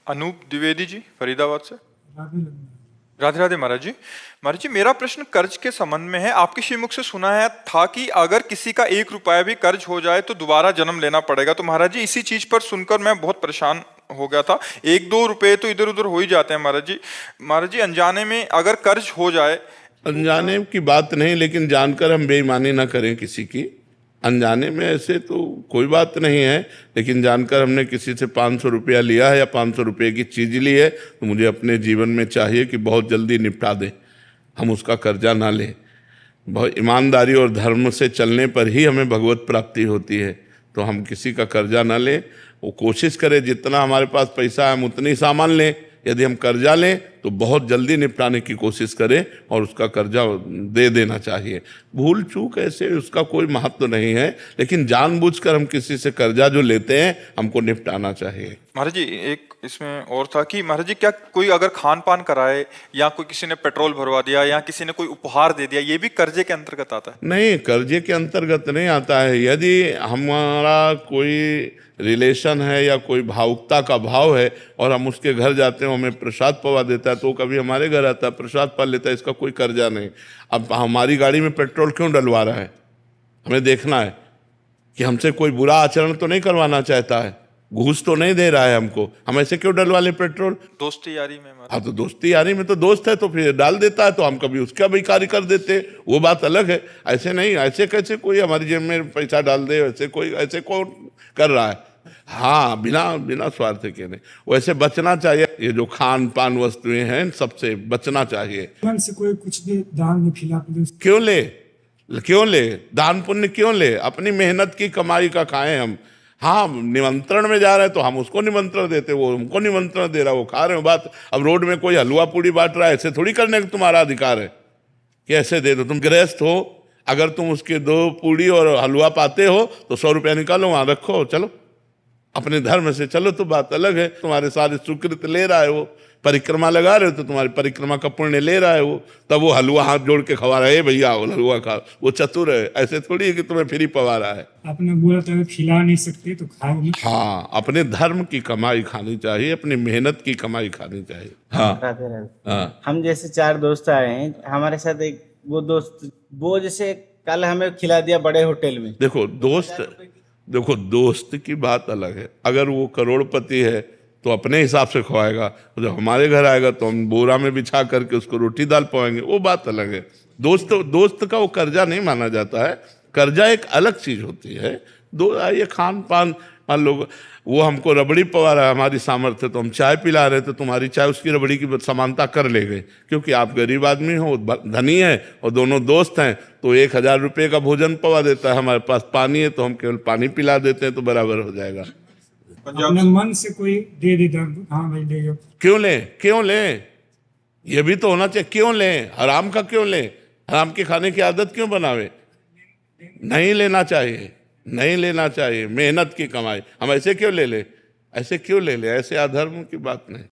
अनूप द्विवेदी जी, फरीदाबाद से। राधे राधे। राधे राधे महाराज जी। महाराज जी, मेरा प्रश्न कर्ज के संबंध में है। आपके श्रीमुख से सुना है था कि अगर किसी का 1 रुपया भी कर्ज हो जाए तो दोबारा जन्म लेना पड़ेगा। तो महाराज जी, इसी चीज पर सुनकर मैं बहुत परेशान हो गया था। 1-2 रुपए तो इधर उधर हो ही जाते हैं महाराज जी। महाराज जी, अनजाने में अगर कर्ज हो जाए। अनजाने की बात नहीं, लेकिन जानकर हम बेईमानी ना करें किसी की। अनजाने में ऐसे तो कोई बात नहीं है, लेकिन जानकर हमने किसी से 500 रुपया लिया है या 500 रुपये की चीज़ ली है, तो मुझे अपने जीवन में चाहिए कि बहुत जल्दी निपटा दें, हम उसका कर्जा ना लें। बहुत ईमानदारी और धर्म से चलने पर ही हमें भगवत प्राप्ति होती है। तो हम किसी का कर्जा ना लें, वो कोशिश करें जितना हमारे पास पैसा है हम उतनी सामान लें। यदि हम कर्जा लें तो बहुत जल्दी निपटाने की कोशिश करें और उसका कर्जा दे देना चाहिए। भूल चूक ऐसे उसका कोई महत्व नहीं है, लेकिन जानबूझकर हम किसी से कर्जा जो लेते हैं हमको निपटाना चाहिए। महाराज जी, एक इसमें और था कि महाराज जी, क्या कोई अगर खान पान कराए या कोई किसी ने पेट्रोल भरवा दिया या किसी ने कोई उपहार दे दिया, ये भी कर्जे के अंतर्गत आता है? नहीं, कर्जे के अंतर्गत नहीं आता है। यदि हमारा कोई रिलेशन है या कोई भावुकता का भाव है और हम उसके घर जाते हैं, हमें प्रसाद पवा देता है, तो कभी हमारे घर आता है, प्रसाद पा लेता है, इसका कोई कर्जा नहीं। अब हमारी गाड़ी में पेट्रोल क्यों डलवा रहा है, हमें देखना है कि हमसे कोई बुरा आचरण तो नहीं करवाना चाहता है, घूस तो नहीं दे रहा है हमको, हम ऐसे क्यों डलवा ले पेट्रोल? दोस्ती यारी में हाँ, तो दोस्ती यारी में तो दोस्त है तो फिर डाल देता है, तो हम कभी उसका भी कार्य कर देते, वो बात अलग है। ऐसे नहीं, ऐसे कैसे कोई हमारी जेब में पैसा डाल दे, ऐसे कोई ऐसे कौन कर रहा है? हाँ, बिना बिना स्वार्थ के नहीं, वैसे बचना चाहिए। ये जो खान पान वस्तुएं हैं सबसे बचना चाहिए। मन से कोई कुछ भी दान में खिला क्यों ले, क्यों ले दान पुण्य क्यों ले? अपनी मेहनत की कमाई का खाएं हम। हाँ, निमंत्रण में जा रहे हैं तो हम उसको निमंत्रण देते, वो हमको निमंत्रण दे रहा, वो खा रहे हो। बात अब रोड में कोई हलवा पूड़ी बांट रहा है, ऐसे थोड़ी करने का तुम्हारा अधिकार है कि ऐसे दे दो। तुम गृहस्थ हो, अगर तुम उसके 2 पूड़ी और हलवा पाते हो तो 100 रुपया निकालो, वहां रखो, चलो अपने धर्म से चलो, तो बात अलग है। तुम्हारे सारे सुकृत ले रहा है वो, परिक्रमा लगा रहे हो तो तुम्हारी परिक्रमा का पुण्य ले रहा है वो, तब वो हलवा हाथ जोड़ के खवा रहा है, भैया हलवा खा, वो चतुर है। ऐसे थोड़ी है कि तुम्हें फ्री पवा रहा है। आपने बोला था खिला नहीं सकते तो खाओ नहीं। हाँ, अपने धर्म की कमाई खानी चाहिए, अपनी मेहनत की कमाई खानी चाहिए। हाँ, राधे राधे। हाँ। हम जैसे 4 दोस्त आए हैं, हमारे साथ एक वो दोस्त, वो जैसे कल हमें खिला दिया बड़े होटल में। देखो दोस्त की बात अलग है। अगर वो करोड़पति है तो अपने हिसाब से खवाएगा, जब हमारे घर आएगा तो हम बोरा में बिछा करके उसको रोटी दाल पवाएंगे, वो बात अलग है। दोस्त का वो कर्जा नहीं माना जाता है। कर्जा एक अलग चीज होती है। ये खान पान, मान लो वो हमको रबड़ी पवा रहा है, हमारी सामर्थ्य, तो हम चाय पिला रहे, तो तुम्हारी चाय उसकी रबड़ी की समानता कर ले गए, क्योंकि आप गरीब आदमी हो, धनी है, और दोनों दोस्त हैं, तो 1000 रुपये का भोजन पवा देता है, हमारे पास पानी है तो हम केवल पानी पिला देते हैं, तो बराबर हो जाएगा। अपने मन से कोई दे दे, हाँ भाई ले जाओ। क्यों ले? ये भी तो होना चाहिए। क्यों ले? हराम का क्यों ले? हराम के खाने की आदत क्यों बनावे? नहीं लेना चाहिए, नहीं लेना चाहिए। मेहनत की कमाई हम ऐसे क्यों ले ले? ऐसे अधर्म की बात नहीं।